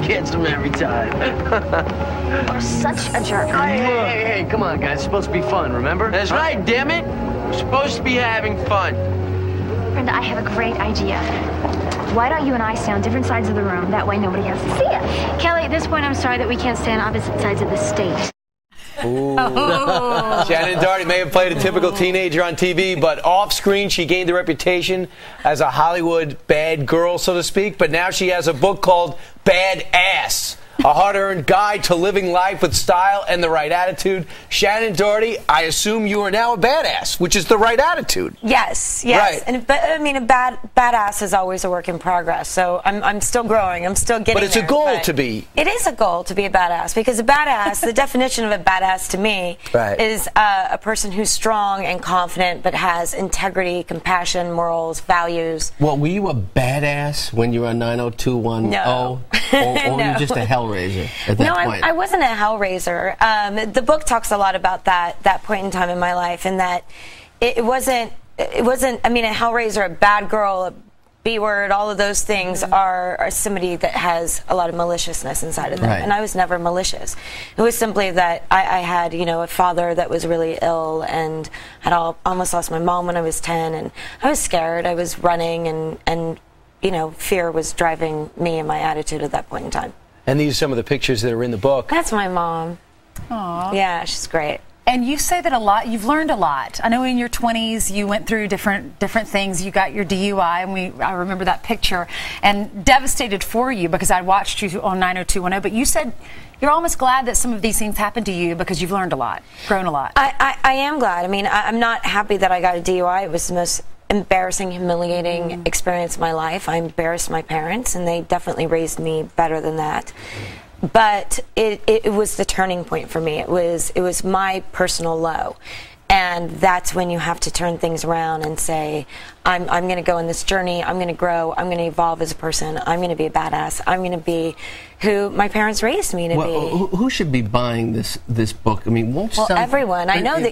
gets them every time. You're such a jerk. Hey, come on, guys. It's supposed to be fun, remember? That's right, damn it. We're supposed to be having fun. Brenda, I have a great idea. Why don't you and I stay on different sides of the room? That way nobody has to see it. Kelly, at this point, I'm sorry that we can't stay on opposite sides of the stage. Ooh. Shannen Doherty may have played a typical teenager on TV, but off-screen she gained a reputation as a Hollywood bad girl, so to speak. But now she has a book called Bad Ass, a hard-earned guide to living life with style and the right attitude. Shannen Doherty, I assume you are now a badass, which is the right attitude. Yes. Right. And but I mean, a badass is always a work in progress. So I'm still growing. I'm still getting. But it's there, a goal to be. It is a goal to be a badass, because a badass, the definition of a badass to me, is a person who's strong and confident, but has integrity, compassion, morals, values. Well, were you a badass when you were on 90210? No. Or were you just a hellraiser at that point? I wasn't a hellraiser. The book talks a lot about that point in time in my life, and that it wasn't. I mean, a hellraiser, a bad girl, a B-word, all of those things are somebody that has a lot of maliciousness inside of them. Right. And I was never malicious. It was simply that I had, a father that was really ill, and had almost lost my mom when I was 10, and I was scared. I was running, and fear was driving me and my attitude at that point in time. And these are some of the pictures that are in the book. That's my mom. Aww. Yeah, she's great. And you say that a lot. You've learned a lot. I know in your 20s you went through different things. You got your DUI, and I remember that picture, and devastated for you because I watched you on 90210. But you said you're almost glad that some of these things happened to you because you've learned a lot, grown a lot. I am glad. I mean, I'm not happy that I got a DUI. It was the most embarrassing, humiliating experience of my life. I embarrassed my parents, and they definitely raised me better than that. But it was the turning point for me. It was my personal low. And that's when you have to turn things around and say, I'm going to go on this journey, I'm going to grow, I'm going to evolve as a person, I'm going to be a badass, I'm going to be who my parents raised me to be. Who should be buying this book? I mean, everyone. I know that you.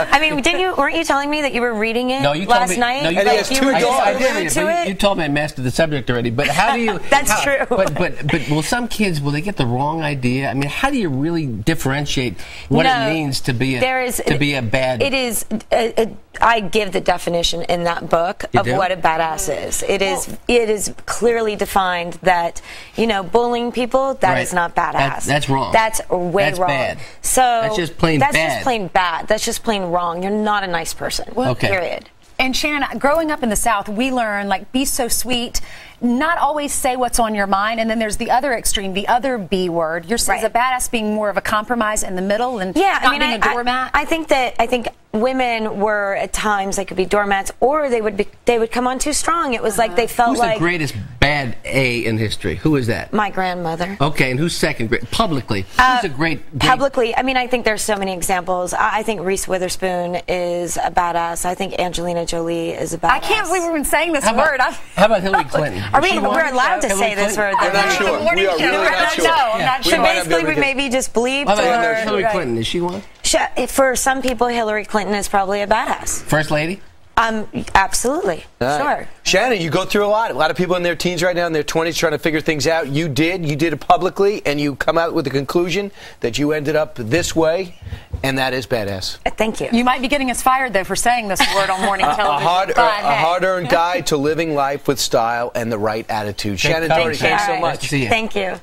I mean, weren't you telling me that you were reading it last night? No, and he has 2 daughters. You told me I mastered the subject already. But how do you? That's true. But will some kids, will they get the wrong idea? I mean, how do you really differentiate what it means to be a bad? It is. I give the definition in that book of what a badass is. It is clearly defined that, bullying people, that is not badass. That's wrong. That's way wrong. Bad. So that's just plain bad. That's just plain bad. That's just plain wrong. You're not a nice person. Period. And Shannen, growing up in the South, we learn, be so sweet, not always say what's on your mind, and then there's the other extreme, the other B word. You're as a badass being more of a compromise in the middle and not being a doormat. I think women were at times, they could be doormats, or they would come on too strong. It was like they felt Who's the greatest bad A in history? Who is that? My grandmother. Okay, and who's second? Publicly, who's a great? Publicly, I mean, I think there's so many examples. I think Reese Witherspoon is a badass. I think Angelina Jolie is a badass. I can't believe we've been saying this word. How about Hillary Clinton? We're allowed to say this word. We're not sure. We are really not sure. I'm not sure. Basically, we maybe just believed. Hillary Clinton, is she one? For some people, Hillary Clinton is probably a badass. First lady? Absolutely. Sure. Shannen, you go through a lot. A lot of people in their teens right now, in their 20s, trying to figure things out. You did it publicly, and you come out with the conclusion that you ended up this way, and that is badass. Thank you. You might be getting us fired, though, for saying this word on morning television. A hard-earned guide to living life with style and the right attitude. Shannen Doherty, thanks so much. Thank you.